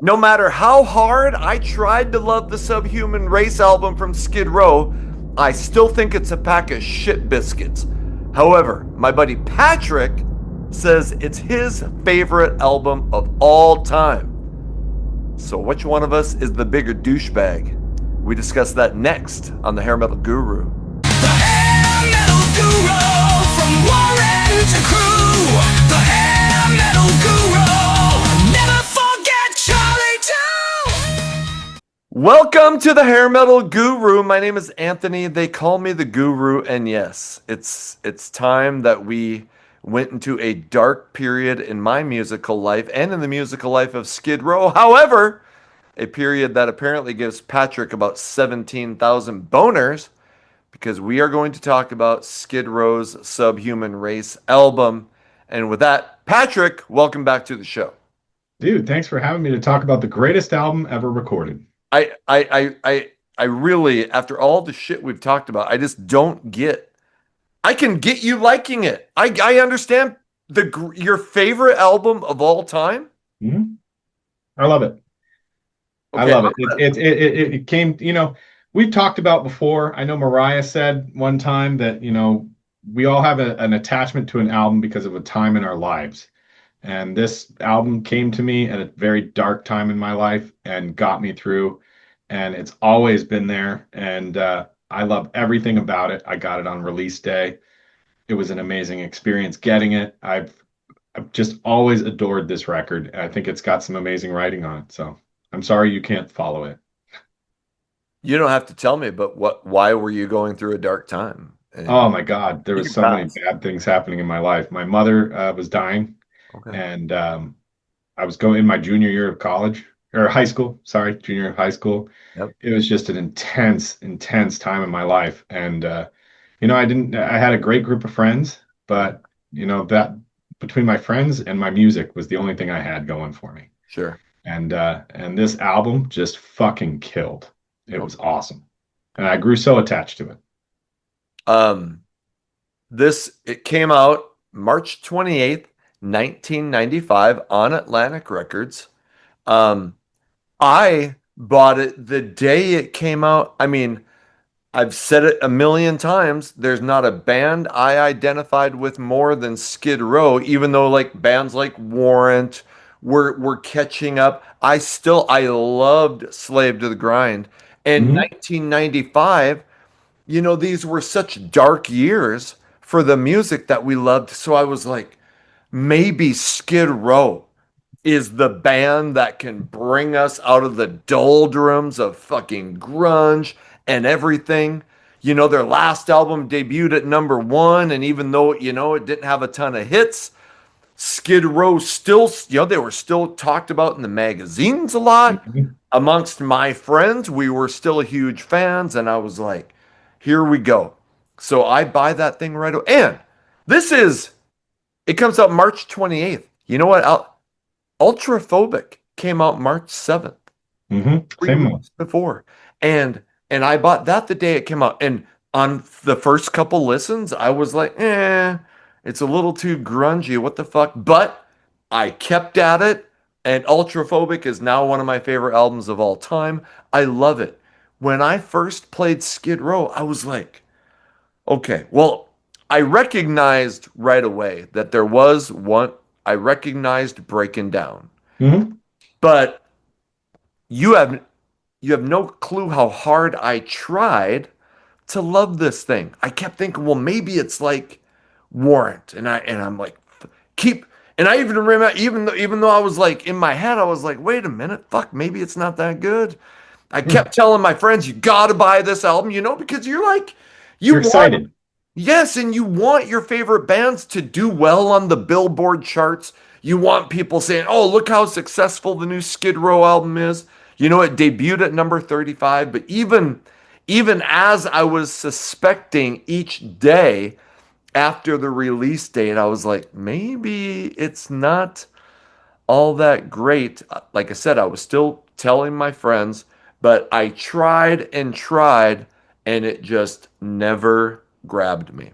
No matter how hard I tried to love the Subhuman Race album from Skid Row, I still think it's a pack of shit biscuits. However, my buddy Patrick says it's his favorite album of all time. So, which one of us is the bigger douchebag? We discuss that next on the Hair Metal Guru. The hair metal guru from Warren to Crew. The hair metal guru. Never forget Charlie too. Welcome to the Hair Metal Guru. My name is Anthony. They call me the Guru, and yes, it's time that we went into a dark period in my musical life and in the musical life of Skid Row. However, a period that apparently gives Patrick about 17,000 boners because we are going to talk about Skid Row's Subhuman Race album. And with that, Patrick, welcome back to the show. Dude, thanks for having me to talk about the greatest album ever recorded. I really, after all the shit we've talked about, I just don't get. I can get you liking it. I understand your favorite album of all time. Mhm. I love it. I Okay, love it. It came, we've talked about before. I know Mariah said one time that, we all have an attachment to an album because of a time in our lives. And this album came to me at a very dark time in my life and got me through. And it's always been there. And I love everything about it. I got it on release day. It was an amazing experience getting it. I've just always adored this record. I think it's got some amazing writing on it. So I'm sorry you can't follow it. you don't have to tell me, but why were you going through a dark time? Oh And my God, there you was can so many pass. bad things happening in my life. My mother was dying, Okay. and I was going in my junior year of college or high school. Sorry, junior year of high school. Yep. It was just an intense, intense time in my life, and I didn't. I had a great group of friends, but that between my friends and my music was the only thing I had going for me. Sure. And this album just fucking killed. It was Okay. awesome, and I grew so attached to it. Um, it came out March 28th, 1995 on Atlantic Records. Um, I bought it the day it came out. I mean, I've said it a million times. There's not a band I identified with more than Skid Row, even though like bands like Warrant were catching up. I loved Slave to the Grind. And Mhm. 1995, these were such dark years for the music that we loved. So I was like, maybe Skid Row is the band that can bring us out of the doldrums of fucking grunge and everything. Their last album debuted at number one, and even though, it didn't have a ton of hits, Skid Row still, they were still talked about in the magazines a lot. Mhm. Amongst my friends, we were still huge fans, and I was like, here we go. So I buy that thing right away. And this is, it comes out March 28th. You know what? Ultraphobic came out March 7th, three Same one. weeks before. And I bought that the day it came out. And on the first couple listens, I was like, it's a little too grungy. What the fuck? But I kept at it, and Ultraphobic is now one of my favorite albums of all time. I love it. When I first played Skid Row, I was like, okay, well, I recognized right away that there was one, I recognized Breaking Down. Hmm. But you have you have no clue how hard I tried to love this thing. I kept thinking, well, maybe it's like Warrant, and I'm like, keep. And I even remember, even though I was like in my head, I was like, wait a minute, fuck, maybe it's not that good. I kept telling my friends, you gotta buy this album, because you're like, you You're want, excited. yes, and you want your favorite bands to do well on the Billboard charts. You want people saying, oh, look how successful the new Skid Row album is. It debuted at number 35, but even as I was suspecting each day after the release date, I was like, maybe it's not all that great. Like I said, I was still telling my friends, but I tried and tried, and it just never grabbed me.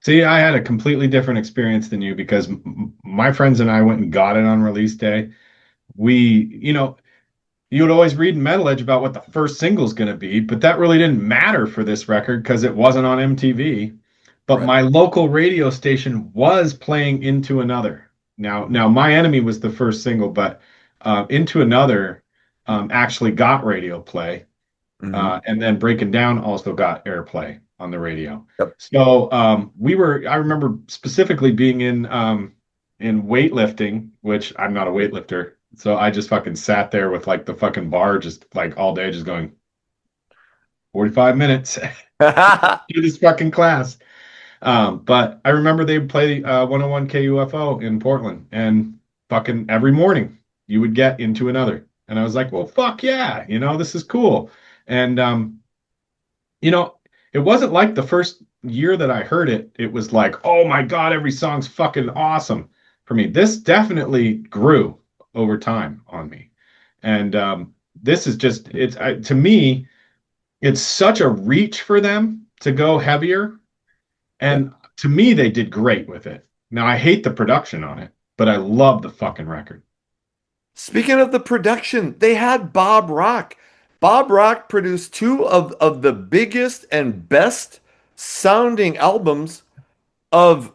See, I had a completely different experience than you because my friends and I went and got it on release day. We, you would always read in Metal Edge about what the first single is going to be, but that really didn't matter for this record because it wasn't on MTV. But Right. my local radio station was playing Into Another. Now My Enemy was the first single, but Into Another actually got radio play, Hmm. and then Breaking Down also got airplay on the radio. Yep. So I remember specifically being in weightlifting, which I'm not a weightlifter. So I just fucking sat there with like the fucking bar, just like all day, just going 45 minutes do this fucking class. But I remember they would play 101 KUFO in Portland, and fucking every morning you would get Into Another. And I was like, well, fuck yeah, this is cool. And you know, it wasn't like the first year that I heard it, it was like, oh my God, every song's fucking awesome for me. This definitely grew over time on me. And this is just, to me, it's such a reach for them to go heavier. Yeah. And to me, they did great with it. Now, I hate the production on it, but I love the fucking record. Speaking of the production, they had Bob Rock. Bob Rock produced two of the biggest and best sounding albums of,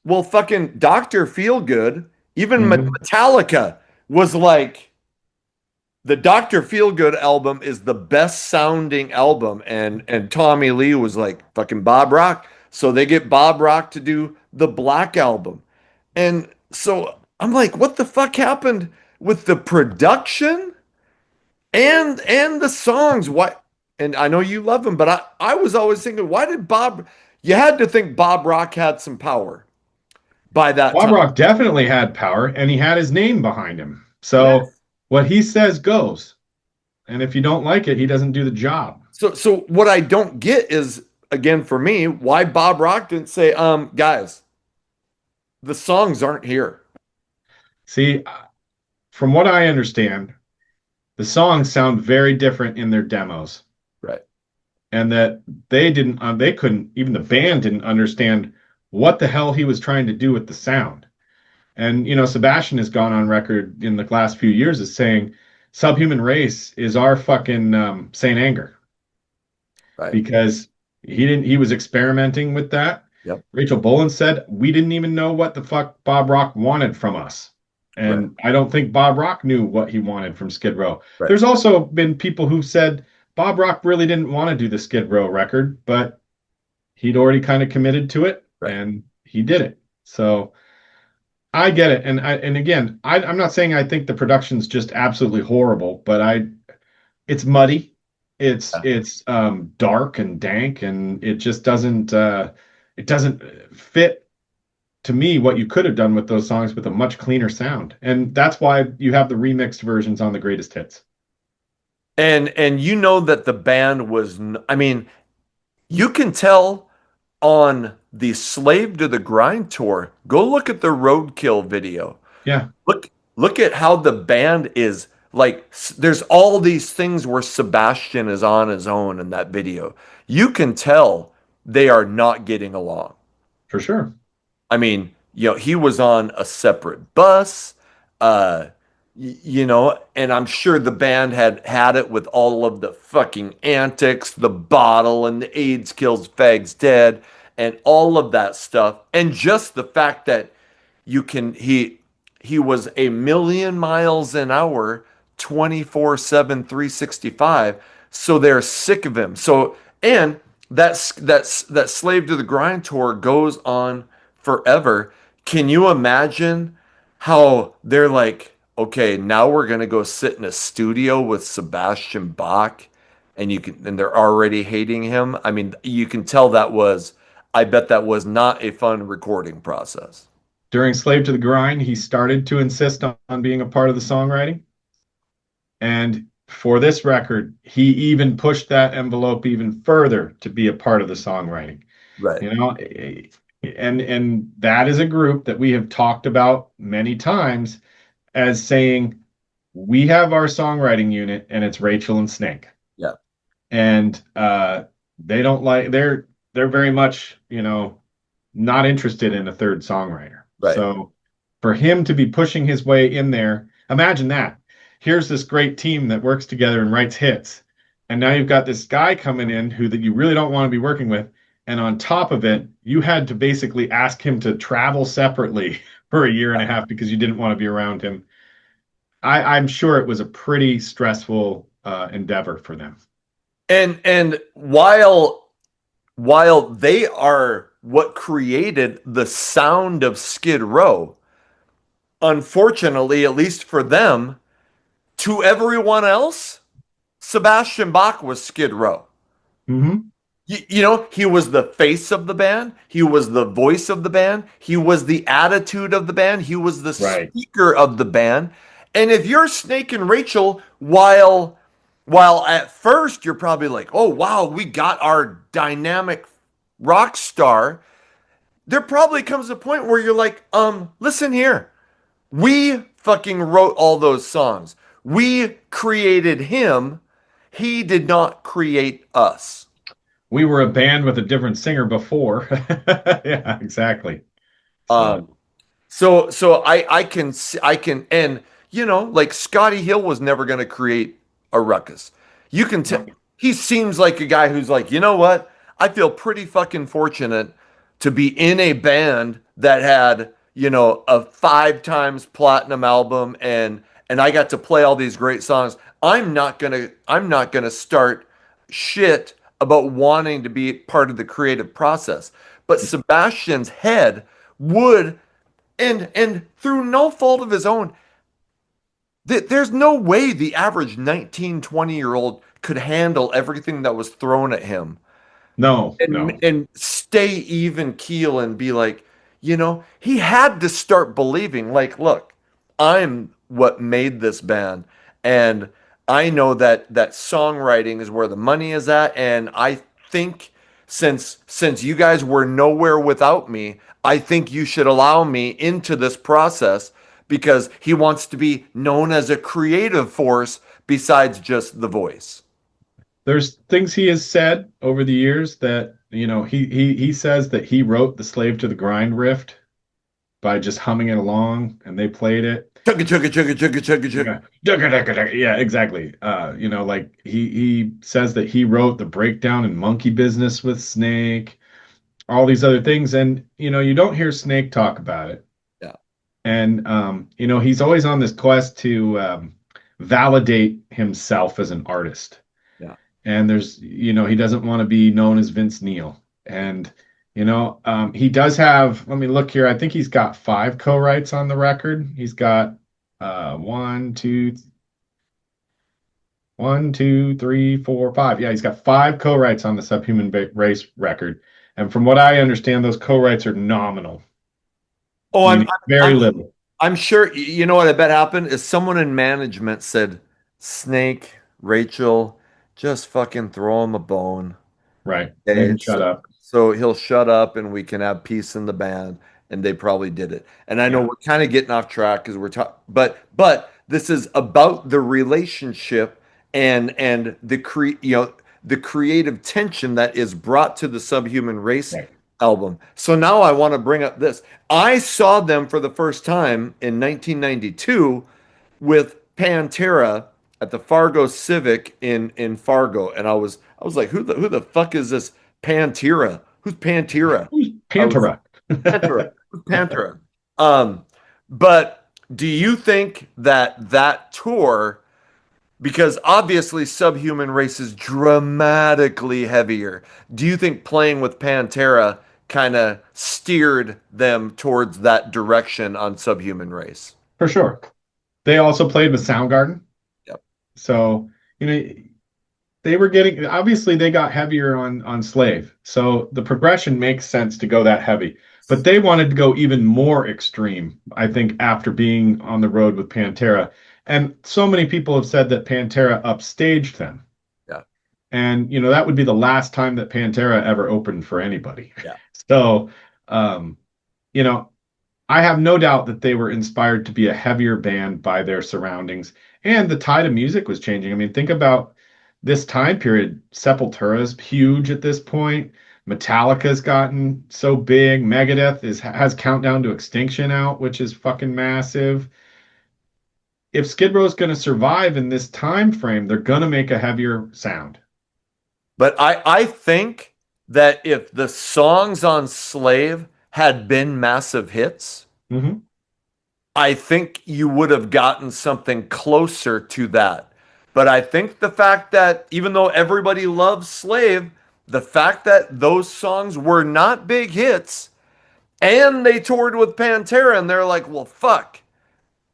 well, fucking Dr. Feelgood. Even Hmm. Metallica was like, the Dr. Feelgood album is the best sounding album. And Tommy Lee was like, fucking Bob Rock. So they get Bob Rock to do the Black album. And so I'm like, what the fuck happened with the production and the songs? What? And I know you love him, but I was always thinking, why did Bob? You had to think Bob Rock had some power by that Bob time. Rock definitely had power, and he had his name behind him. So Yes. what he says goes. And if you don't like it, he doesn't do the job. So what I don't get is, again, for me, why Bob Rock didn't say, guys, the songs aren't here. See, from what I understand, the songs sound very different in their demos, Right. and that they couldn't, even the band didn't understand what the hell he was trying to do with the sound. And, Sebastian has gone on record in the last few years as saying Subhuman Race is our fucking Saint Anger, Right. because he was experimenting with that. Yep. Rachel Bolan said we didn't even know what the fuck Bob Rock wanted from us. Right. And I don't think Bob Rock knew what he wanted from Skid Row. Right. There's also been people who said Bob Rock really didn't want to do the Skid Row record, but he'd already kind of committed to it Right. and he did it. So I get it. And again, I'm not saying I think the production's just absolutely horrible, but it's muddy. Yeah. It's dark and dank, and it doesn't fit to me what you could have done with those songs with a much cleaner sound. And that's why you have the remixed versions on the greatest hits. And you know that the band was, I mean, you can tell on the Slave to the Grind tour. Go look at the Roadkill video. Yeah, Look at how the band is like, there's all these things where Sebastian is on his own in that video. You can tell they are not getting along. for sure. I mean, he was on a separate bus, uh, and I'm sure the band had had it with all of the fucking antics, the bottle and the AIDS kills fags dead, and all of that stuff. And just the fact that you can, he was a million miles an hour, 24/7, 365. So they're sick of him. So, and that Slave to the Grind tour goes on forever. Can you imagine how they're like, okay, now we're gonna go sit in a studio with Sebastian Bach, and they're already hating him. I mean, you can tell I bet that was not a fun recording process. During Slave to the Grind, he started to insist on being a part of the songwriting. And for this record, he even pushed that envelope even further to be a part of the songwriting. Right. You know, and that is a group that we have talked about many times as saying we have our songwriting unit and it's Rachel and Snake. Yeah. And they don't like they're very much, not interested in a third songwriter. Right. So for him to be pushing his way in there, imagine that. here's this great team that works together and writes hits. And now you've got this guy coming in who that you really don't want to be working with. And on top of it, you had to basically ask him to travel separately for a year and a half because you didn't want to be around him. I'm sure it was a pretty stressful endeavor for them. And while they are what created the sound of Skid Row, unfortunately, at least for them, to everyone else, Sebastian Bach was Skid Row. Mm-hmm. He was the face of the band. He was the voice of the band. He was the attitude of the band. He was the Right. speaker of the band. And if you're Snake and Rachel, while at first you're probably like, oh wow, we got our dynamic rock star, there probably comes a point where you're like, listen here. We fucking wrote all those songs. We created him. He did not create us. We were a band with a different singer before. Yeah, exactly. So, Um, so I can and like Scotty Hill was never going to create a ruckus. You can tell no. he seems like a guy who's like, you know what? I feel pretty fucking fortunate to be in a band that had, a 5 times platinum album and I got to play all these great songs. I'm not gonna start shit about wanting to be part of the creative process. But Sebastian's head would and through no fault of his own, there's no way the average 19, 20-year-old could handle everything that was thrown at him No, and no. and stay even keel and be like, he had to start believing, like, look, I'm what made this band, and I know that songwriting is where the money is at, and I think since you guys were nowhere without me, I think you should allow me into this process because he wants to be known as a creative force besides just the voice. There's things he has said over the years that, he says that he wrote the Slave to the Grind riff by just humming it along and they played it. Chugga chugga chugga chugga chugga chugga. Yeah, yeah, exactly. Like he says that he wrote the breakdown in Monkey Business with Snake, all these other things, and you don't hear Snake talk about it. Yeah. And he's always on this quest to validate himself as an artist. Yeah. And he doesn't want to be known as Vince Neil. And he does have, let me look here. I think he's got 5 co-writes on the record. He's got one, two, 1, 2, 3, 4, 5. Yeah, he's got 5 co-writes on the Subhuman Race record. And from what I understand, those co-writes are nominal, Oh, I'm meaning very I'm little. I'm sure you know what I bet happened is someone in management said, Snake, Rachel, just fucking throw him a bone. Right. Make Okay, him shut up. so he'll shut up and we can have peace in the band. And they probably did it. And I know Yeah. we're kind of getting off track because we're talking, but this is about the relationship and the creative tension that is brought to the Subhuman Race Right. album. So now I want to bring up this. I saw them for the first time in 1992 with Pantera at the Fargo Civic in Fargo, and I was like, who the fuck is this Pantera? Who's Pantera? Who's I was Pantera? Pantera. Who's Pantera? Um, but do you think that tour, because obviously Subhuman Race is dramatically heavier, do you think playing with Pantera kind of steered them towards that direction on Subhuman Race? For sure. They also played with Soundgarden. Yep. So, you know, they were getting, obviously they got heavier on Slave. So the progression makes sense to go that heavy. But they wanted to go even more extreme, I think, after being on the road with Pantera. And so many people have said that Pantera upstaged them. Yeah. And, that would be the last time that Pantera ever opened for anybody. Yeah. So, um, you know, I have no doubt that they were inspired to be a heavier band by their surroundings. And the tide of music was changing. I mean, think about this time period. Sepultura's huge at this point. Metallica's gotten so big. Megadeth has Countdown to Extinction out, which is fucking massive. if Skid Row is going to survive in this time frame, they're going to make a heavier sound. But I think that if the songs on Slave had been massive hits, Hmm. I think you would have gotten something closer to that. But I think the fact that even though everybody loves Slave, the fact that those songs were not big hits and they toured with Pantera and they're like, well, fuck,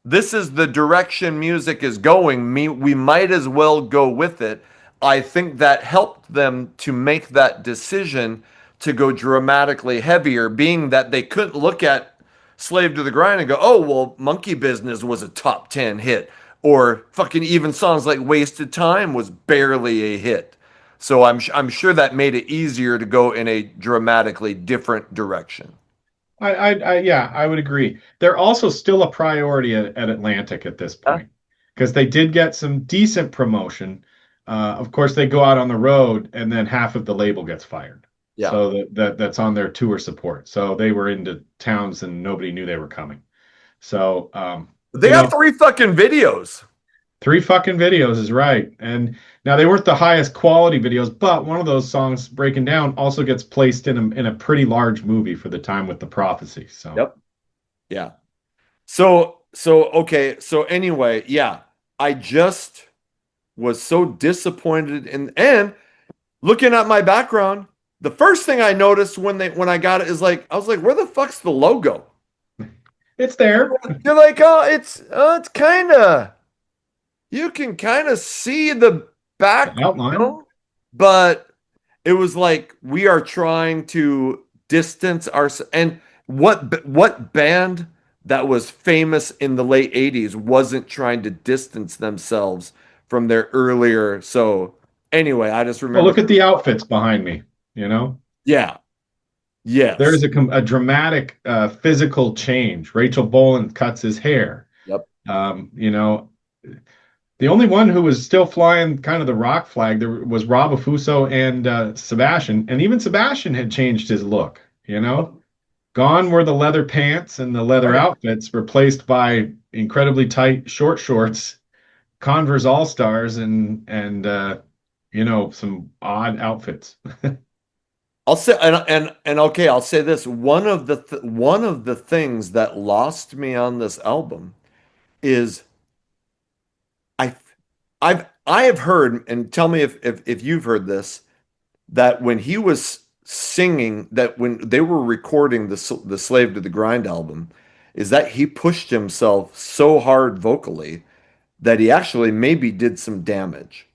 this is the direction music is going. We might as well go with it. I think that helped them to make that decision to go dramatically heavier, being that they couldn't look at Slave to the Grind and go, oh, well, Monkey Business was a top 10 hit. Or fucking even songs like Wasted Time was barely a hit. So I'm sure that made it easier to go in a dramatically different direction. Yeah, I would agree. They're also still a priority at Atlantic at this Yeah. point because they did get some decent promotion. Of course, they go out on the road and then half of the label gets fired. Yeah. So that's on their tour support. So they were into towns and nobody knew they were coming. So, They got three fucking videos. three fucking videos is right. And now they weren't the highest quality videos, but one of those songs, Breaking Down, also gets placed in a pretty large movie for the time with the prophecy. So Yep. Yeah. So okay. So anyway, yeah, I just was so disappointed in and looking at my background, the first thing I noticed when I got it is like I was like, where the fuck's the logo? it's there. You're like, it's kind of you can kind of see the The back, outline. but it was like we are trying to distance our and what band that was famous in the late 80s wasn't trying to distance themselves from their earlier. So anyway, I just Well, remember, look at the outfits behind me. You know, yeah, there yes, is a dramatic physical change. Rachel Bolan cuts his hair. yep, You know, the only one who was still flying kind of the rock flag there was Rob Afuso and Sebastian, and even Sebastian had changed his look. You know, gone were the leather pants and the leather right. outfits, replaced by incredibly tight short shorts, Converse All Stars, and you know, some odd outfits. I'll say and okay, I'll say this. One of the things that lost me on this album is I I have heard, and tell me if you've heard this, that when he was singing, that when they were recording the Slave to the Grind album, is that he pushed himself so hard vocally that he actually maybe did some damage.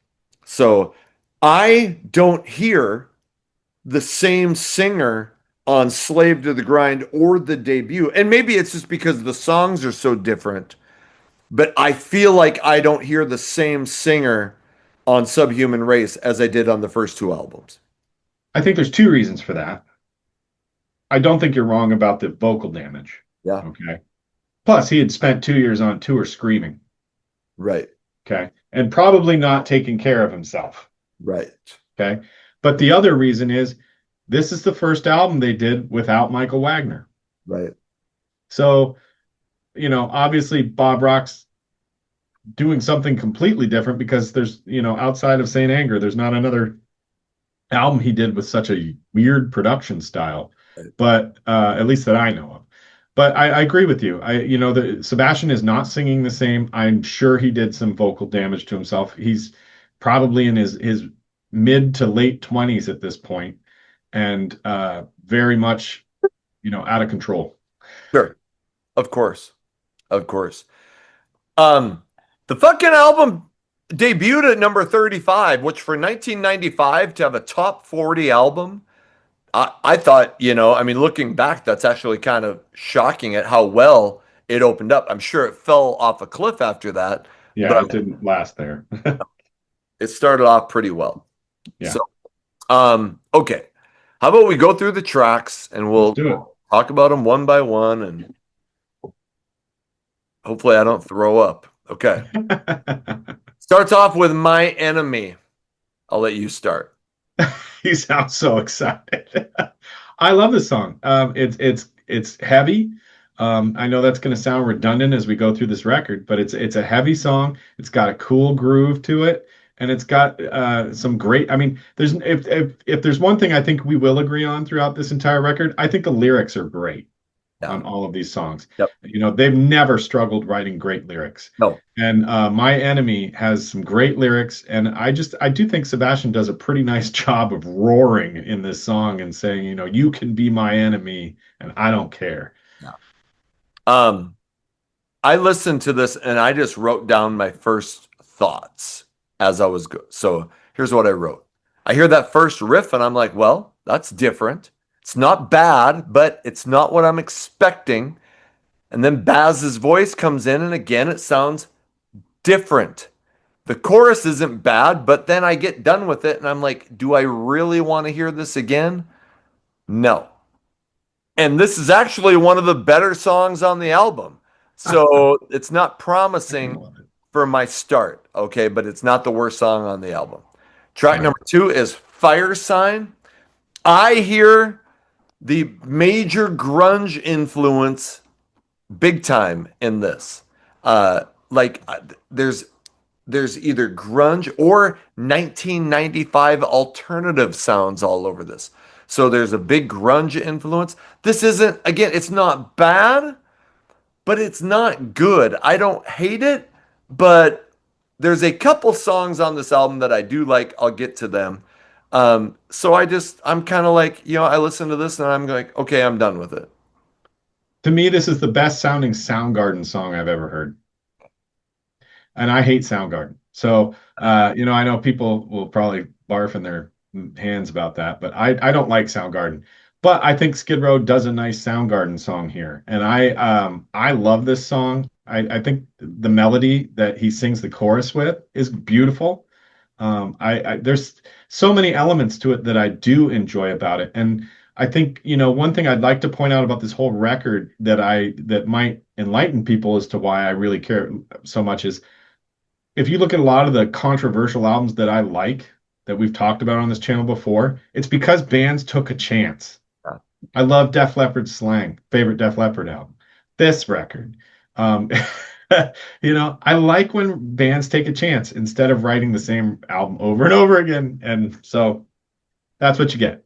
So I don't hear the same singer on Slave to the Grind or the debut. And maybe it's just because the songs are so different, but I feel like I don't hear the same singer on Subhuman Race as I did on the first two albums. I think there's two reasons for that. I don't think you're wrong about the vocal damage. Yeah, Okay. Plus, he had spent 2 years on tour screaming. right, Okay. And probably not taking care of himself. right, Okay. But the other reason is this is the first album they did without Michael Wagner. right. So, you know, obviously Bob Rock's doing something completely different because there's, you know, outside of Saint Anger, there's not another album he did with such a weird production style, Right. but at least that I know of. But I agree with you. You know, Sebastian is not singing the same. I'm sure he did some vocal damage to himself. He's probably in his mid to late 20s at this point, and very much, you know, out of control. Sure. Of course. Of course. Um, the fucking album debuted at number 35, which for 1995 to have a top 40 album, I thought, I mean, looking back, that's actually kind of shocking at how well it opened up. I'm sure it fell off a cliff after that, Yeah, but it didn't last there. it started off pretty well. Yeah, So, okay. How about we go through the tracks and let's we'll do talk about them one by one and hopefully I don't throw up. Okay. it. Starts off with My Enemy. I'll let you start. He sounds so excited. I love this song. It's heavy. I know that's going to sound redundant as we go through this record, but it's a heavy song. It's got a cool groove to it, and it's got some great. I mean, there's if there's one thing I think we will agree on throughout this entire record, I think the lyrics are great Yeah. on all of these songs. Yep. You know, they've never struggled writing great lyrics. No. And My Enemy has some great lyrics, and I do think Sebastian does a pretty nice job of roaring in this song and saying, you know, you can be my enemy, and I don't care. Yeah. Um, I listened to this and I just wrote down my first thoughts as I was go. So here's what I wrote. I hear that first riff and I'm like, well, that's different. It's not bad, but it's not what I'm expecting. And then Baz's voice comes in and again it sounds different. The chorus isn't bad, but then I get done with it and I'm like, do I really want to hear this again? No. And this is actually one of the better songs on the album. So it's not promising for my start, okay, but it's not the worst song on the album. Track Right. number 2 is Fire Sign. I hear the major grunge influence big time in this. Like there's either grunge or 1995 alternative sounds all over this. So there's a big grunge influence. This isn't, again, it's not bad, but it's not good. I don't hate it, but there's a couple songs on this album that I do like. I'll get to them. So I'm kind of like, you know, I listen to this and I'm like, okay, I'm done with it. To me, this is the best sounding Soundgarden song I've ever heard. And I hate Soundgarden. So, you know, I know people will probably barf in their hands about that, but I don't like Soundgarden. But I think Skid Row does a nice Soundgarden song here, and I love this song. I think the melody that he sings the chorus with is beautiful. There's so many elements to it that I do enjoy about it, and I think, you know, one thing I'd like to point out about this whole record that might enlighten people as to why I really care so much is if you look at a lot of the controversial albums that I like that we've talked about on this channel before, it's because bands took a chance. I love Def Leppard's Slang, favorite Def Leppard album. This record, um, you know, I like when bands take a chance instead of writing the same album over and over again. And so that's what you get.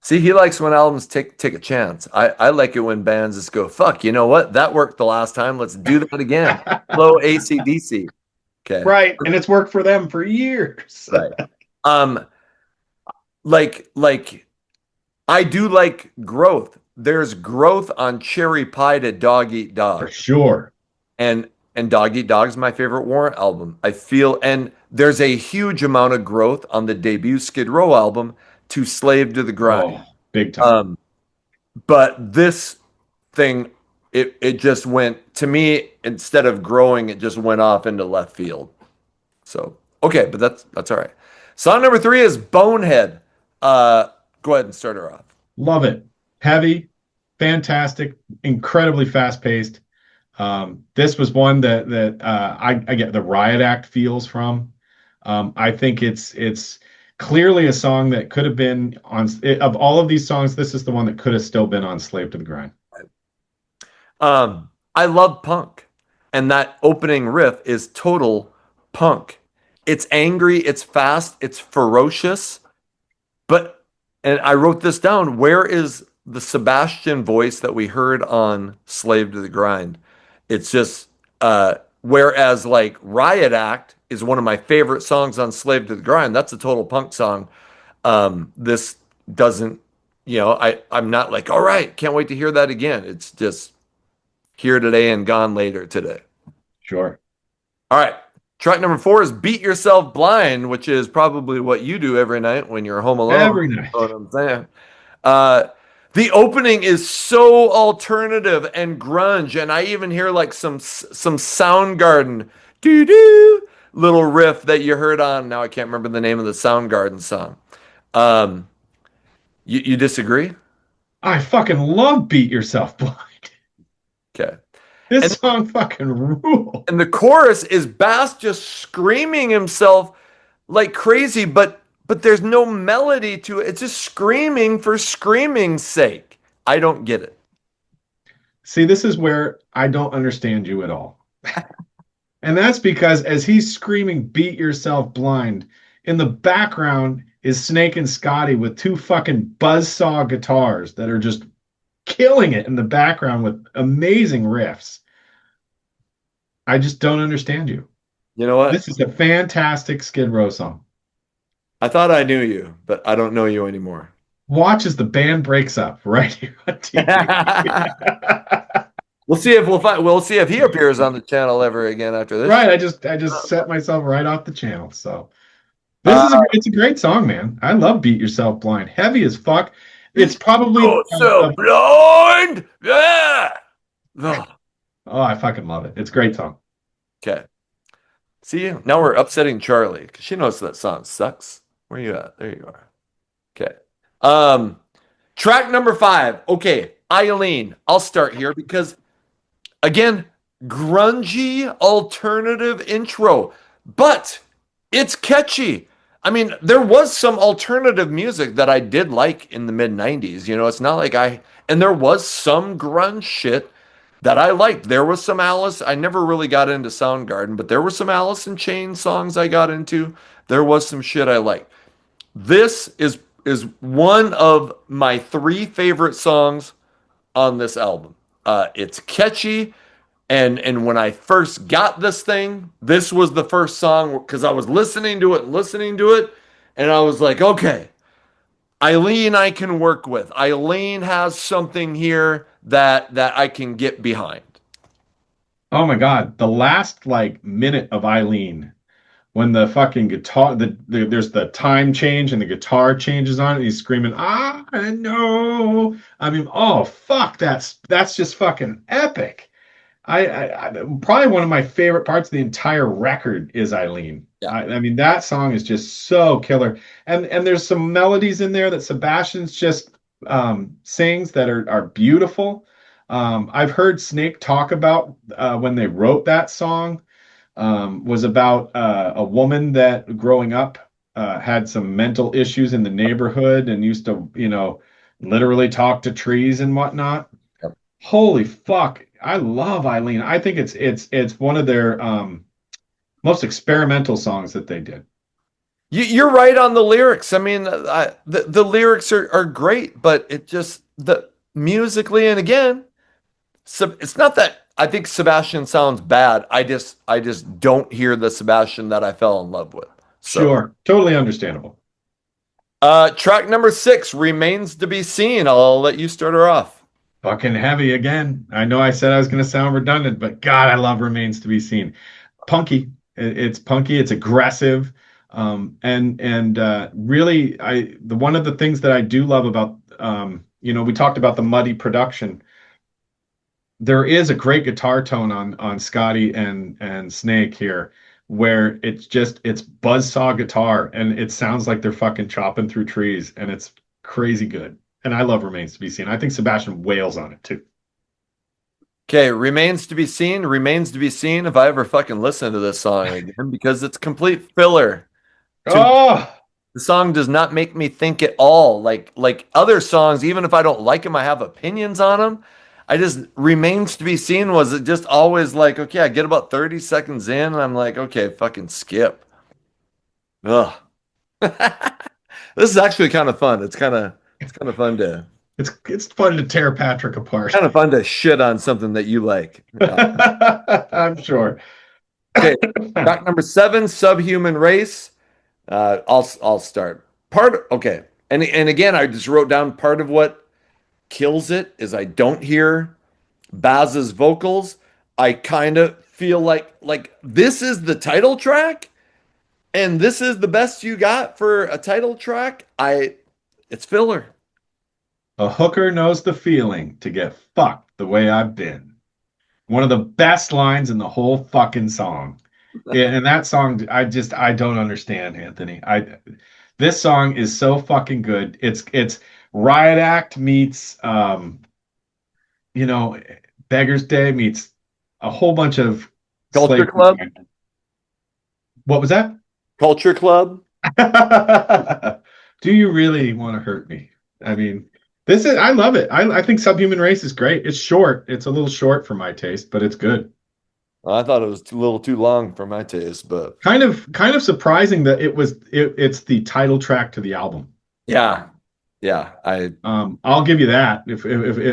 See, he likes when albums take a chance. I like it when bands just go, fuck, you know what? That worked the last time. Let's do that again. Flow AC/DC. Okay. Right. And it's worked for them for years. Right. Um, like I do like growth. There's growth on Cherry Pie to Dog Eat Dog. For sure. And Dog Eat Dog is my favorite Warrant album. I feel, and there's a huge amount of growth on the debut Skid Row album to Slave to the Grind. Oh, big time. But this thing, it just went, to me, instead of growing, it just went off into left field. So okay, but that's all right. Song number 3 is Bonehead. Go ahead and start her off. Love it. Heavy, fantastic, incredibly fast paced. This was one that I get the Riot Act feels from. I think it's clearly a song that could have been on, of all of these songs, this is the one that could have still been on Slave to the Grind. I love punk, and that opening riff is total punk. It's angry, it's fast, it's ferocious, but, and I wrote this down, where is the Sebastian voice that we heard on Slave to the Grind? It's just, whereas like Riot Act is one of my favorite songs on Slave to the Grind. That's a total punk song. This doesn't, you know, I'm not like, all right, can't wait to hear that again. It's just here today and gone later today. Sure. All right. Track number 4 is Beat Yourself Blind, which is probably what you do every night when you're home alone. Every night. You know what I'm saying? The opening is so alternative and grunge, and I even hear like some Soundgarden doo-doo little riff that you heard on. Now I can't remember the name of the Soundgarden song. You disagree? I fucking love Beat Yourself Blind. Okay. This song fucking rules. And the chorus is Bass just screaming himself like crazy, but there's no melody to it. It's just screaming for screaming's sake. I don't get it. See, this is where I don't understand you at all. And that's because as he's screaming, beat yourself blind, in the background is Snake and Scotty with two fucking buzzsaw guitars that are just killing it in the background with amazing riffs. I just don't understand you. You know what? This is a fantastic Skid Row song. I thought I knew you, but I don't know you anymore. Watch as the band breaks up right here on TV. We'll see if we'll see if he appears on the channel ever again after this. Right, I just set myself right off the channel. So this Uh, is it's a great song, man. I love Beat Yourself Blind. Heavy as fuck. It's probably oh, so blind. Yeah. Ugh. oh, I fucking love it. It's a great song. Okay. See, now we're upsetting Charlie because she knows that song sucks. Where you at? There you are. Okay. Track number 5. Okay, Eileen. I'll start here because again, grungy alternative intro, but it's catchy. I mean, there was some alternative music that I did like in the mid 90s. You know, it's not like and there was some grunge shit that I liked. There was some Alice. I never really got into Soundgarden, but there were some Alice in Chains songs I got into. There was some shit I liked. This is one of my 3 favorite songs on this album. It's catchy. And when I first got this thing, this was the first song because I was listening to it, and I was like, okay, Eileen, I can work with. Eileen has something here that I can get behind. Oh my God. The last like minute of Eileen, when the fucking guitar, there's the time change and the guitar changes on it, and he's screaming, "Ah, no!" I mean, oh fuck, that's just fucking epic. I probably one of my favorite parts of the entire record is Eileen. Yeah. I mean, that song is just so killer, and there's some melodies in there that Sebastian's just sings that are beautiful. I've heard Snake talk about when they wrote that song was about a woman that growing up had some mental issues in the neighborhood and used to, literally talk to trees and whatnot. Yep. Holy fuck. I love Eileen. I think it's one of their most experimental songs that they did. You're right on the lyrics. I mean, the lyrics are great, but it just the musically and again, it's not that I think Sebastian sounds bad. I just don't hear the Sebastian that I fell in love with. So, Sure, totally understandable. track number 6 remains to be seen. I'll let you start her off. Fucking heavy again. I know I said I was going to sound redundant, but God, I love Remains to be Seen. Punky. It's punky. It's aggressive. And really, the one of the things that I do love about, we talked about the muddy production. There is a great guitar tone on Scotty and Snake here, where it's buzzsaw guitar, and it sounds like they're fucking chopping through trees, and it's crazy good. And I love Remains to be Seen. I think Sebastian wails on it too. Okay, remains to be seen. Remains to be seen if I ever fucking listen to this song again because it's complete filler. Oh, The song does not make me think at all. Like other songs, even if I don't like them, I have opinions on them. I just remains to be seen was it just always like, okay, I get about 30 seconds in and I'm like, okay, fucking skip. Ugh. This is actually kind of fun. It's kind of fun to it's fun to tear Patrick apart. kind of fun to shit on something that you like. I'm sure. Okay, track number 7, Subhuman Race. I'll start. Okay, and again, I just wrote down part of what kills it is I don't hear Baz's vocals. I kind of feel like this is the title track, and this is the best you got for a title track. It's filler. A hooker knows the feeling to get fucked the way I've been. One of the best lines in the whole fucking song. Yeah, and that song, I don't understand, Anthony. This song is so fucking good. It's Riot Act meets Beggar's Day meets a whole bunch of Culture slave Club. music. What was that? Culture Club. Do you really want to hurt me? I mean, I love it. I think Subhuman Race is great. It's short. It's a little short for my taste, but it's good. I thought it was a little too long for my taste, but Kind of surprising that it's the title track to the album. yeah, yeah, I I'll give you that. If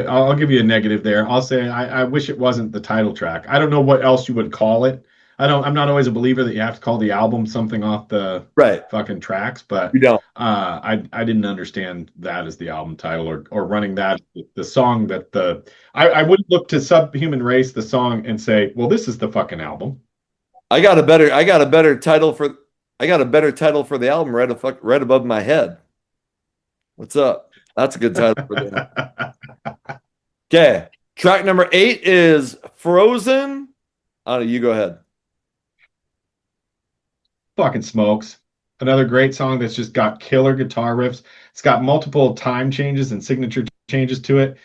I'll give you a negative there. I'll say I wish it wasn't the title track. I don't know what else you would call it. I'm not always a believer that you have to call the album something off the right. fucking tracks, but You don't. I didn't understand that as the album title or running that the song that I wouldn't look to Subhuman Race the song and say, well, this is the fucking album. I got a better title for I got a better title for the album right above my head. What's up? That's a good title for the album. Okay. Track number 8 is Frozen. I don't know, you go ahead. Fucking smokes. Another great song that's just got killer guitar riffs. It's got multiple time changes and signature changes to it.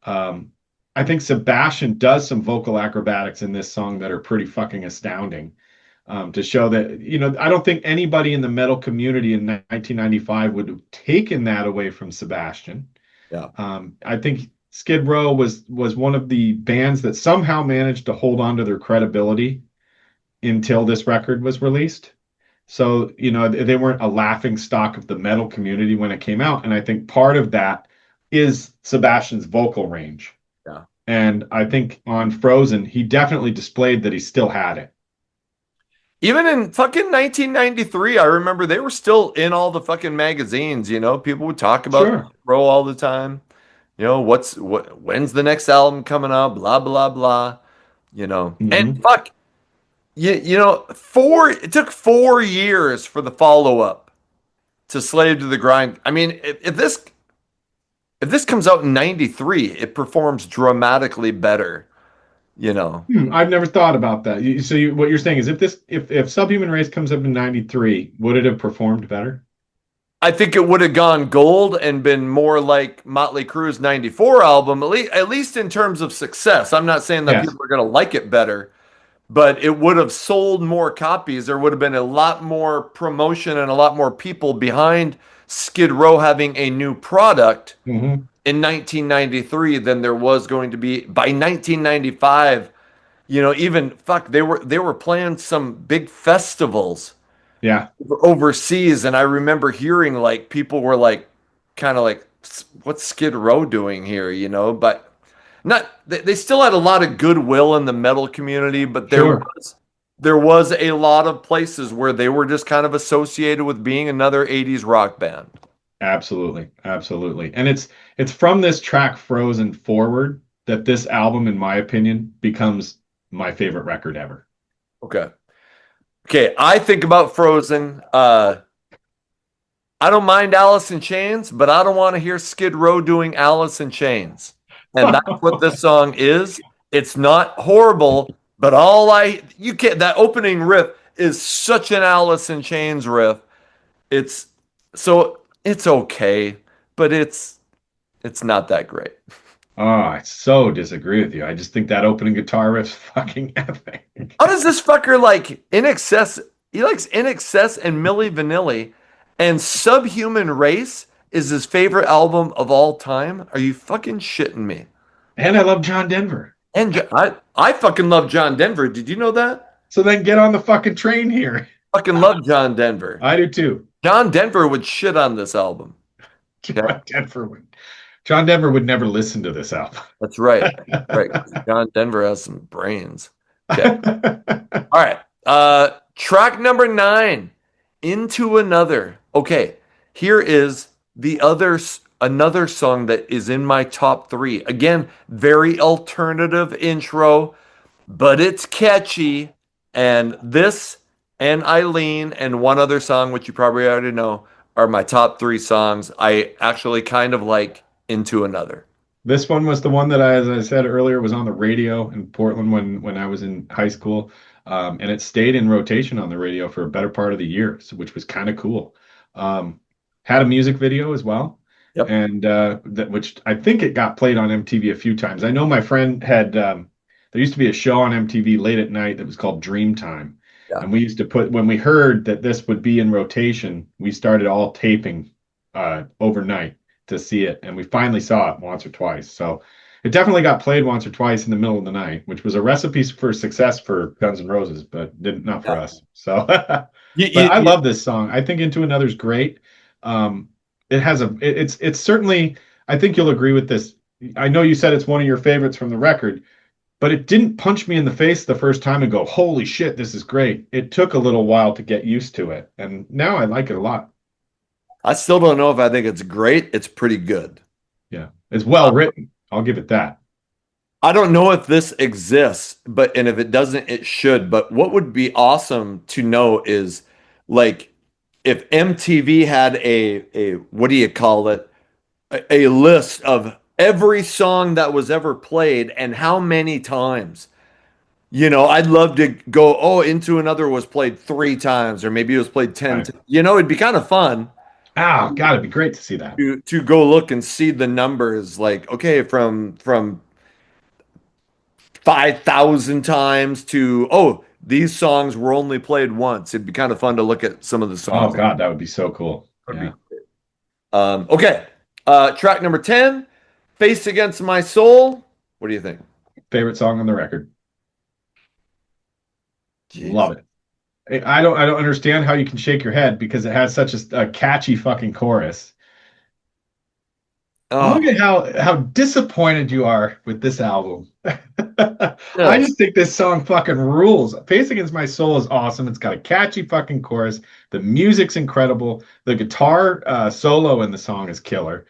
Um, I think Sebastian does some vocal acrobatics in this song that are pretty fucking astounding. To show that, I don't think anybody in the metal community in 1995 would have taken that away from Sebastian. Yeah. I think Skid Row was one of the bands that somehow managed to hold on to their credibility until this record was released. So, they weren't a laughing stock of the metal community when it came out. And I think part of that is Sebastian's vocal range. Yeah. And I think on Frozen, he definitely displayed that he still had it. Even in fucking 1993, I remember they were still in all the fucking magazines, People would talk about Sure. Bro all the time. When's the next album coming out? Blah blah blah. And Hmm. fuck, it took 4 years for the follow-up to Slave to the Grind. I mean, if this comes out in 93, it performs dramatically better, you know. I've never thought about that. What you're saying is if Subhuman Race comes up in 93, would it have performed better? I think it would have gone gold and been more like Motley Crue's 94 album, at least in terms of success. I'm not saying that Yes. people are going to like it better, but it would have sold more copies. There would have been a lot more promotion and a lot more people behind Skid Row having a new product Hmm. in 1993 than there was going to be by 1995. Even fuck, they were playing some big festivals Yeah. overseas, and I remember hearing like people were like kind of like, what's Skid Row doing here, but not they still had a lot of goodwill in the metal community, but there Sure. was there was a lot of places where they were just kind of associated with being another 80s rock band. Absolutely. Absolutely. And it's from this track Frozen forward that this album, in my opinion, becomes my favorite record ever. Okay. Okay, I think about Frozen. I don't mind Alice in Chains, but I don't want to hear Skid Row doing Alice in Chains. And that's what this song is. It's not horrible, but you can't, that opening riff is such an Alice in Chains riff. It's it's okay, but it's not that great. Oh, I so disagree with you. I just think that opening guitar riff's fucking epic. How does this fucker like In Excess? He likes In Excess and Milli Vanilli, and Subhuman Race is his favorite album of all time. Are you fucking shitting me? And I love John Denver. I fucking love John Denver. Did you know that? So then get on the fucking train here. Fucking love John Denver. I do too. John Denver would shit on this album. Okay, John Denver would never listen to this album. that's right. Right. John Denver has some brains. Okay. All right. Track number 9, Into Another. Okay, here is another song that is in my top 3. Again, very alternative intro, but it's catchy. And this and Eileen and one other song, which you probably already know, are my top 3 songs. I actually kind of like Into Another. This one was the one that as I said earlier, was on the radio in Portland when I was in high school. And it stayed in rotation on the radio for a better part of the year, which was kind of cool. Had a music video as well. Yep. And which I think it got played on MTV a few times. I know my friend had there used to be a show on MTV late at night that was called Dream Time. Yeah. And we used to when we heard that this would be in rotation, we started all taping overnight to see it, and we finally saw it once or twice. So it definitely got played once or twice in the middle of the night, which was a recipe for success for Guns N' Roses, but didn't not for Yeah. us. So, You, but you, I you- love this song. I think Into Another's great. It has it's certainly. I think you'll agree with this. I know you said it's one of your favorites from the record, but it didn't punch me in the face the first time and go, "Holy shit, this is great." It took a little while to get used to it, and now I like it a lot. I still don't know if I think it's great. It's pretty good. Yeah, it's well written. I'll give it that. I don't know if this exists, but and if it doesn't, it should. But what would be awesome to know is like if MTV had a what do you call it? A list of every song that was ever played and how many times. You know, I'd love to go, oh, Into Another was played 3 times, or maybe it was played 10. Right. You know, it'd be kind of fun Ah, God, it'd be great to see that. to go look and see the numbers. Like, okay, from 5,000 times to, oh, these songs were only played once. It'd be kind of fun to look at some of the Oh songs. God, that would be so cool. Would be Yeah. great. Okay. Track number 10, Face Against My Soul. What do you think? Favorite song on the record. Jeez. Love it. I don't understand how you can shake your head because it has such a catchy fucking chorus. Oh, Look at how disappointed you are with this album. I yes. just think this song fucking rules. Face Against My Soul is awesome. It's got a catchy fucking chorus. The music's incredible. The guitar solo in the song is killer.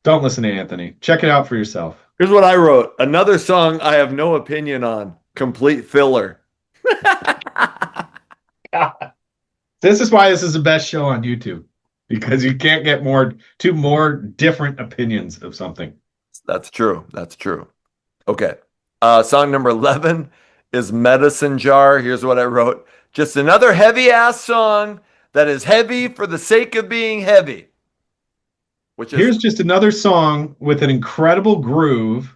Don't listen to Anthony. Check it out for yourself. Here's what I wrote. Another song I have no opinion on. Complete filler. This is why this is the best show on YouTube because you can't get two more different opinions of something. That's true. That's true. Okay. Song number 11 is Medicine Jar. Here's what I wrote. Just another heavy ass song that is heavy for the sake of being heavy, which is Here's just another song with an incredible groove,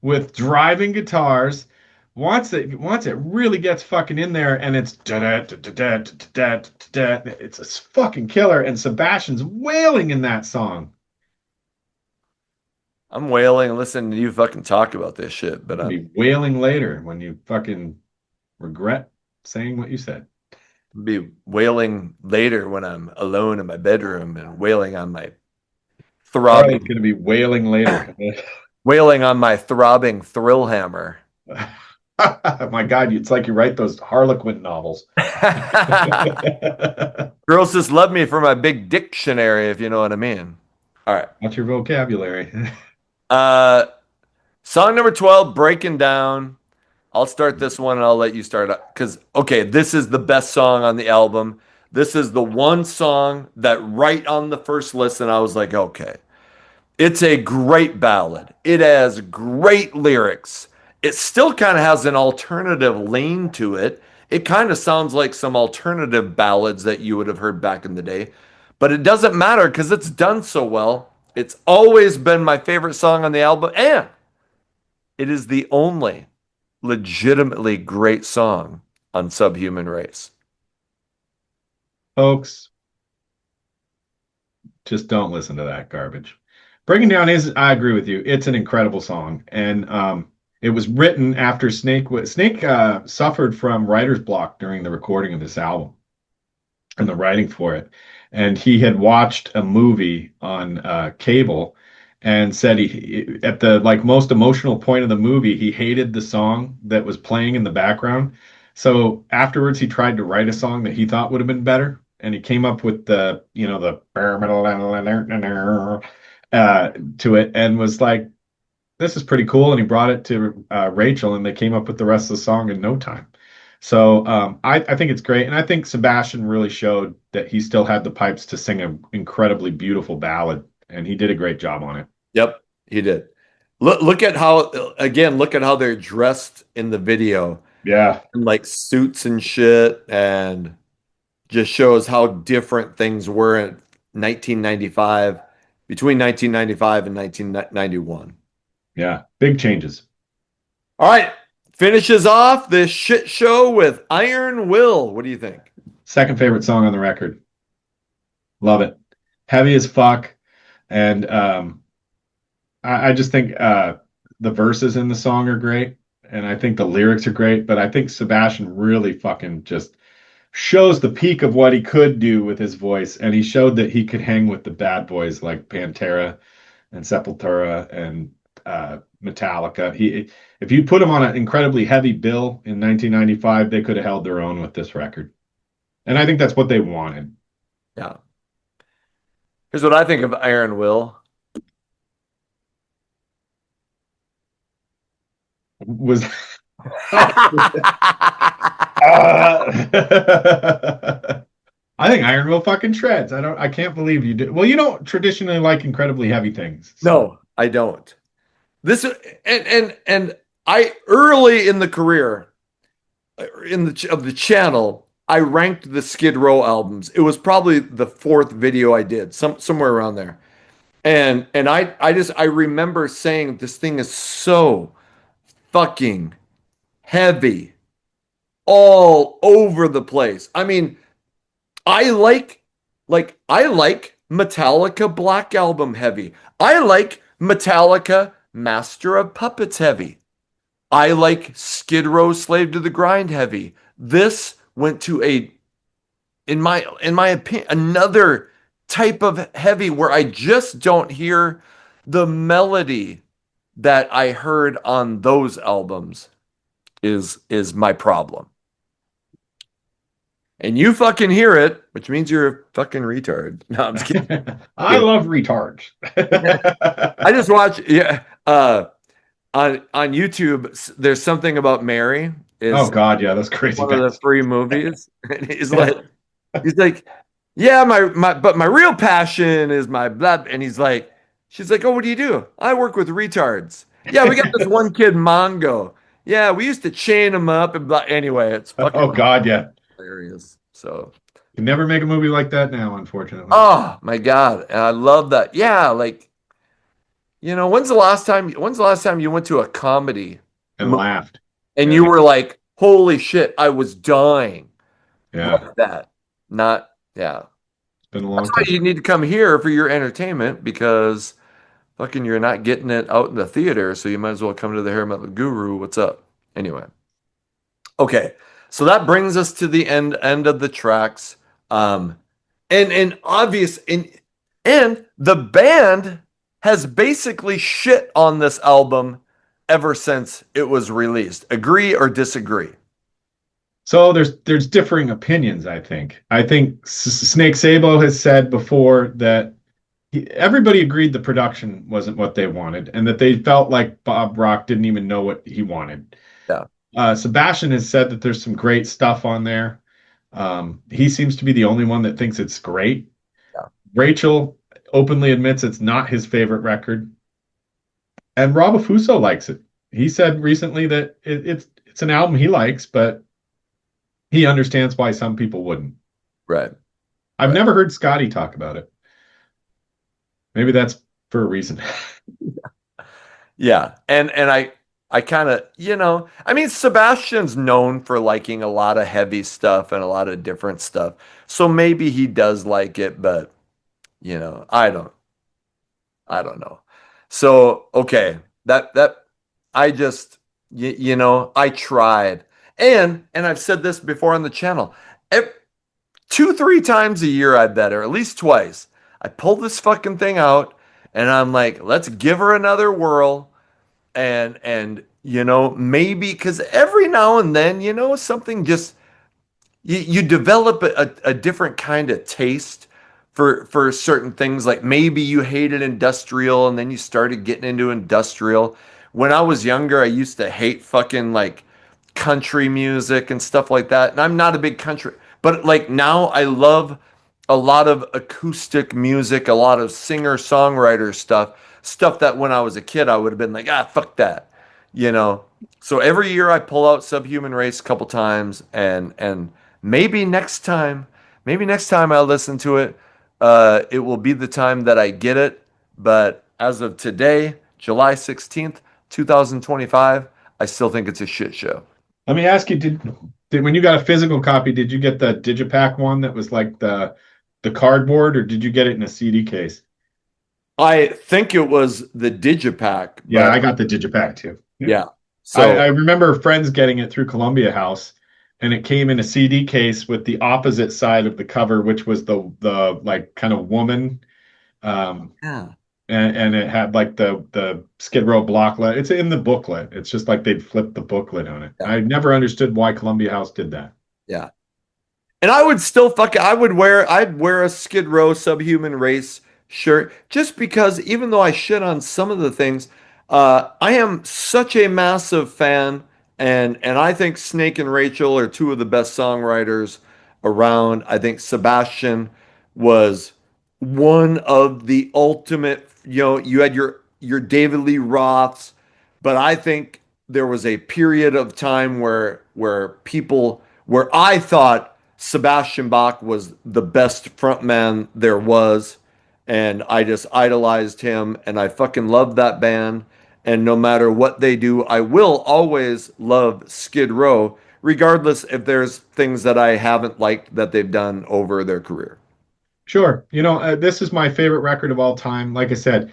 with driving guitars. Once it really gets fucking in there, and it's it's a fucking killer. And Sebastian's wailing in that song. I'm wailing and listening to you fucking talk about this shit, but You'll I'm be wailing later when you fucking regret saying what you said. be wailing later when I'm alone in my bedroom and wailing on my Charlie's throbbing gonna be wailing later. wailing on my throbbing thrill hammer. My God, it's like you write those Harlequin novels. Girls just love me for my big dictionary, if you know what I mean. All right. What's your vocabulary? Uh, song number 12, Breaking Down. I'll start this one and I'll let you start because, okay, this is the best song on the album. This is the one song that right on the first listen, I was like, okay, it's a great ballad. It has great lyrics. It still kind of has an alternative lane to it. It kind of sounds like some alternative ballads that you would have heard back in the day, but it doesn't matter because it's done so well. It's always been my favorite song on the album, and it is the only legitimately great song on Subhuman Race. Folks, just don't listen to that garbage. Breaking Down is, I agree with you. It's an incredible song. And it was written after Snake suffered from writer's block during the recording of this album and the writing for it. And he had watched a movie on cable and said he at the like most emotional point of the movie, he hated the song that was playing in the background. So afterwards he tried to write a song that he thought would have been better. And he came up with the, the to it and was like, this is pretty cool. And he brought it to Rachel and they came up with the rest of the song in no time. So I think it's great. And I think Sebastian really showed that he still had the pipes to sing an incredibly beautiful ballad. And he did a great job on it. Yep, he did. Look at how they're dressed in the video, Yeah. in like suits and shit, and just shows how different things were in 1995, between 1995 and 1991. Yeah. Big changes. All right, finishes off this shit show with Iron Will. What do you think? Second favorite song on the record. Love it. Heavy as fuck. And I just think the verses in the song are great, and I think the lyrics are great. But I think Sebastian really fucking just shows the peak of what he could do with his voice, and he showed that he could hang with the bad boys like Pantera and Sepultura and Metallica. If you put him on an incredibly heavy bill in 1995, they could have held their own with this record, and I think that's what they wanted. Yeah. Here's what I think of Iron Will. Was I think Iron Will fucking shreds. I can't believe you did. Well, you don't traditionally like incredibly heavy things, so No, I don't. This and I early in the career of the channel, I ranked the Skid Row albums. It was probably the fourth video I did, somewhere around there. And I remember saying this thing is so fucking heavy all over the place. I mean, I I like Metallica Black Album heavy. I like Metallica Master of Puppets heavy. I like Skid Row Slave to the Grind heavy. This went to a in my opinion another type of heavy where I just don't hear the melody that I heard on those albums is my problem. And you fucking hear it, which means you're a fucking retard. No, I'm just kidding. I love retards. I just watch yeah on YouTube there's something about Mary Oh is God, yeah, those crazy one of the bands. free movies. And he's like, yeah, but my real passion is my blah. And she's like, oh, what do you do? I work with retards. Yeah, we got this one kid, Mongo. Yeah, we used to chain him up and blah. Anyway, it's Oh fucking God, yeah. hilarious. So, Can never make a movie like that now, unfortunately. oh my God. And I love that. Yeah, like, when's the last time you went to a comedy And laughed. and Yeah, you were like, holy shit, I was dying yeah. like that? Not, yeah. It's been a That's long why time. you need to come here for your entertainment because fucking you're not getting it out in the theater, so you might as well come to the Hair Metal Guru. What's up? Anyway. Okay. So that brings us to the end of the tracks. Um and obvious and the band has basically shit on this album ever since it was released. Agree or disagree? So there's differing opinions, I think. I think Snake Sabo has said before that everybody agreed the production wasn't what they wanted and that they felt like Bob Rock didn't even know what he wanted. Yeah. Sebastian has said that there's some great stuff on there. He seems to be the only one that thinks it's great. Yeah. Rachel openly admits it's not his favorite record, and Rob Afuso likes it. He said recently that it's an album he likes, but he understands why some people wouldn't. Right. I've Right. never heard Scotty talk about it. Maybe that's for a reason. Yeah. And I kind of, I mean, Sebastian's known for liking a lot of heavy stuff and a lot of different stuff. So maybe he does like it, but I don't know. So, okay, that I just I tried. And I've said this before on the channel. Ev- 2, 3 times a year, I bet, or at least twice. I pull this fucking thing out and I'm like, let's give her another whirl. And maybe because every now and then, something just you develop a different kind of taste for certain things. Like maybe you hated industrial and then you started getting into industrial. When I was younger, I used to hate fucking like country music and stuff like that. And I'm not a big country, but like now I love a lot of acoustic music, a lot of singer-songwriter stuff that when I was a kid I would have been like, fuck that. You know. So every year I pull out Subhuman Race a couple times and maybe next time I listen to it, it will be the time that I get it. But as of today, July 16th, 2025, I still think it's a shit show. Let me ask you, did when you got a physical copy, did you get the Digipack one that was like the cardboard, or did you get it in a CD case? I think it was the Digipack, Yeah, I but got the Digipack too. Yeah. yeah. I So remember friends getting it through Columbia House, and it came in a CD case with the opposite side of the cover, which was the like kind of woman, um, yeah, and it had like the Skid Row blocklet. It's in the booklet. It's just like they'd flipped the booklet on it. yeah, I never understood why Columbia House did that. yeah. And I would still I'd wear a Skid Row Subhuman Race shirt just because even though I shit on some of the things, I am such a massive fan and I think Snake and Rachel are two of the best songwriters around. I think Sebastian was one of the ultimate, you had your David Lee Roths, but I think there was a period of time where I thought Sebastian Bach was the best frontman there was, and I just idolized him, and I fucking love that band. And no matter what they do, I will always love Skid Row, regardless if there's things that I haven't liked that they've done over their career. Sure, this is my favorite record of all time. Like I said,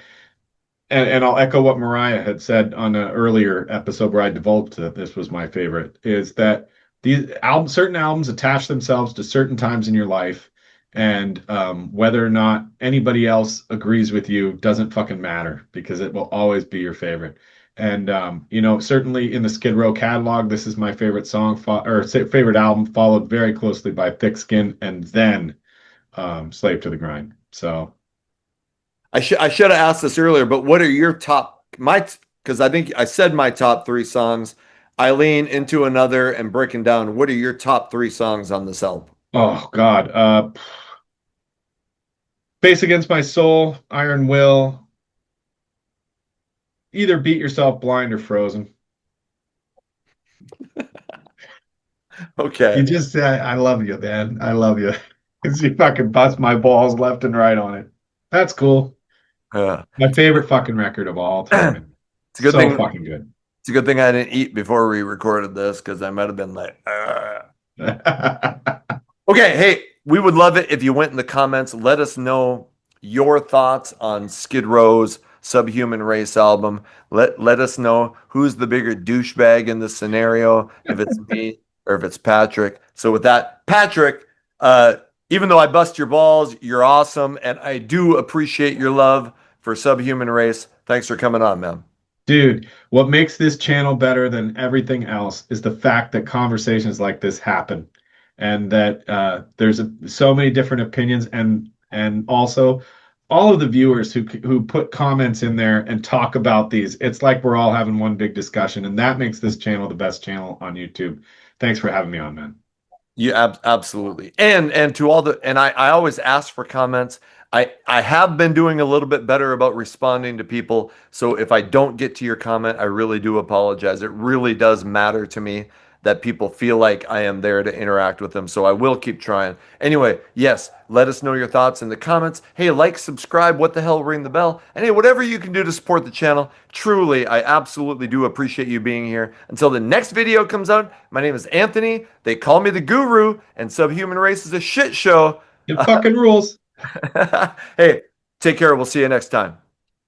and I'll echo what Mariah had said on an earlier episode where I divulged that this was my favorite, is that certain albums attach themselves to certain times in your life, and whether or not anybody else agrees with you doesn't fucking matter because it will always be your favorite. And certainly in the Skid Row catalog, this is my favorite song favorite album, followed very closely by Thick Skin, and then Slave to the Grind. So. I should have asked this earlier, but what are your top my because I think I said my top three songs. I lean into another and breaking down. What are your top three songs on this album? Oh God. Face Against My Soul, Iron Will, either Beat Yourself Blind or Frozen. You Okay. just say, I love you, man. I love you. Because you fucking bust my balls left and right on it. That's cool. Uh, My favorite fucking record of all time, man. it's a good So thing. fucking good. It's a good thing I didn't eat before we recorded this because I might have been like, Okay, hey, we would love it if you went in the comments. Let us know your thoughts on Skid Row's Subhuman Race album. Let us know who's the bigger douchebag in this scenario, if it's me or if it's Patrick. So with that, Patrick, even though I bust your balls, you're awesome, and I do appreciate your love for Subhuman Race. Thanks for coming on, man. Dude, what makes this channel better than everything else is the fact that conversations like this happen, and that there's so many different opinions, and also all of the viewers who put comments in there and talk about these. It's like we're all having one big discussion, and that makes this channel the best channel on YouTube. Thanks for having me on, man. You absolutely. And to all the and I always ask for comments. I have been doing a little bit better about responding to people. So if I don't get to your comment, I really do apologize. It really does matter to me that people feel like I am there to interact with them. So I will keep trying. Anyway, yes, let us know your thoughts in the comments. Hey, like, subscribe, what the hell, ring the bell. And hey, whatever you can do to support the channel. Truly, I absolutely do appreciate you being here. Until the next video comes out, my name is Anthony. They call me the Guru, and Subhuman Race is a shit show. It fucking rules. Hey, take care. We'll see you next time.